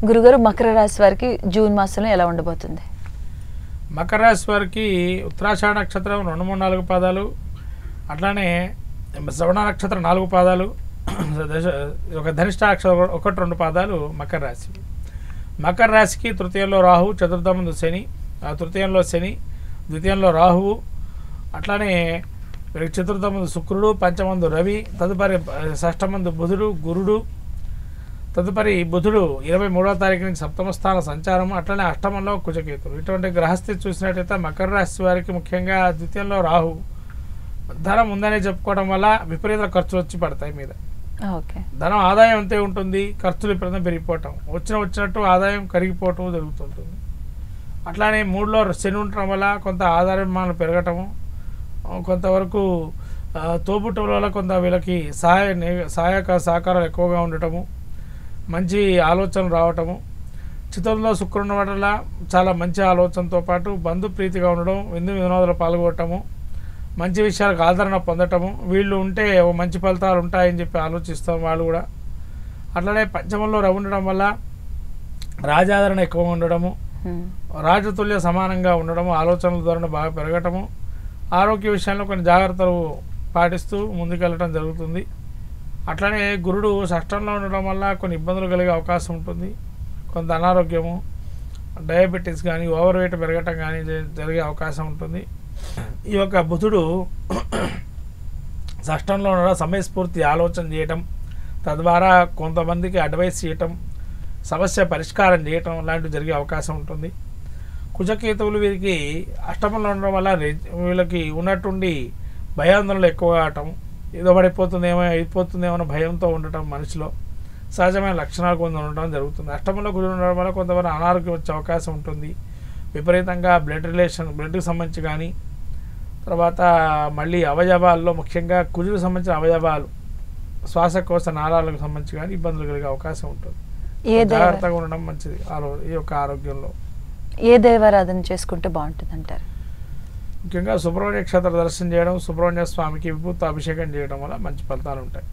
గురుగారు మకర రాశి వారికి జూన్ మాసంలో ఎలా ఉండబోతుంది? మకర రాశి వారికి ఉత్తరాషాఢ నక్షత్రం 2, 3, 4 పాదాలు, అట్లానే శ్రవణ నక్షత్రం 4 పాదాలు, ఒక ధనిష్ట నక్షత్రం 1, 2 పాదాలు మకర రాశి. మకర రాశికి తృతీయంలో రాహువు, చతుర్థమందు శని, తృతీయంలో శని, ద్వితీయంలో రాహువు, అట్లానే చతుర్థమందు శుక్రుడు, పంచమందు రవి, తదుపరి షష్టమందు బుధుడు, గురుడు, తదుపరి బుధుడు 23వ తారీఖు నుంచి సప్తమ స్థాన సంచారం, అట్లనే అష్టమంలో కుజకేతుడు. ఇటువంటి గ్రహస్థితి చూసినట్టయితే మకర రాశి వారికి ముఖ్యంగా ద్వితీయంలో రాహు ధనం ఉందనే చెప్పుకోవడం వల్ల విపరీత ఖర్చులు వచ్చి పడతాయి మీద. ధనం ఆదాయం అంతే ఉంటుంది, ఖర్చులు విపరీతం పెరిగిపోవటం, వచ్చినట్టు ఆదాయం కరిగిపోవటం జరుగుతుంటుంది. అట్లానే 3లో శని ఉండటం వల్ల కొంత ఆదాయమానం పెరగటము, కొంతవరకు తోబుట్టుల వల్ల కొంత వీళ్ళకి సహాయక సహకారాలు ఎక్కువగా ఉండటము, మంచి ఆలోచనలు రావటము, చిత్తంలో శుక్రుడు వల్ల చాలా మంచి ఆలోచనతో పాటు బంధు ప్రీతిగా ఉండడం, విందు వినోదాలు పాల్గొనటము, మంచి విషయాలకు ఆదరణ పొందటము, వీళ్ళు ఉంటే మంచి ఫలితాలు ఉంటాయని చెప్పి ఆలోచిస్తాం వాళ్ళు కూడా. అట్లనే పంచమంలో రవి ఉండడం వల్ల రాజాదరణ ఎక్కువగా ఉండడము, రాజతుల్య సమానంగా ఉండడము, ఆలోచనల ధోరణి బాగా పెరగటము, ఆరోగ్య విషయంలో కొన్ని జాగ్రత్తలు పాటిస్తూ ముందుకెళ్ళటం జరుగుతుంది. అట్లనే గురుడు షష్టంలో ఉండడం వల్ల కొన్ని ఇబ్బందులు కలిగే అవకాశం ఉంటుంది. కొంత అనారోగ్యము, డయాబెటీస్ కానీ ఓవర్ వెయిట్ పెరగటం కానీ జరిగే అవకాశం ఉంటుంది. ఈ యొక్క బుధుడు షష్టంలో ఉండడం సమయస్ఫూర్తి ఆలోచన చేయటం, తద్వారా కొంతమందికి అడ్వైస్ చేయటం, సమస్య పరిష్కారం చేయటం లాంటివి జరిగే అవకాశం ఉంటుంది. కుజకేతువులు వీరికి అష్టమంలో ఉండడం వల్ల వీళ్ళకి ఉన్నట్టుండి భయాందోళనలు ఎక్కువగా అవటం, ఏదో పడిపోతుందేమో అయిపోతుందేమో అన్న భయంతో ఉండటం, మనిషిలో సహజమైన లక్షణాలు కొంత ఉండడం జరుగుతుంది. అష్టమంలో కుజుడు ఉండడం వల్ల కొంతమంది అనారోగ్యం వచ్చే అవకాశం ఉంటుంది. విపరీతంగా బ్లడ్కి సంబంధించి కానీ, తర్వాత మళ్ళీ అవయవాల్లో ముఖ్యంగా కుజుడికి సంబంధించిన అవయవాలు, శ్వాసకోశ నాళాలకు సంబంధించి కానీ ఇబ్బందులు కలిగే అవకాశం ఉంటుంది. జాగ్రత్తగా ఉండడం మంచిది ఈ యొక్క ఆరోగ్యంలో. ఏ దైవారాధన చేసుకుంటే బాగుంటుంది అంటారు? ముఖ్యంగా సుబ్రహ్మణ్య క్షేత్ర దర్శనం చేయడం, సుబ్రహ్మణ్య స్వామికి విభూతి అభిషేకం చేయడం వల్ల మంచి ఫలితాలు ఉంటాయి.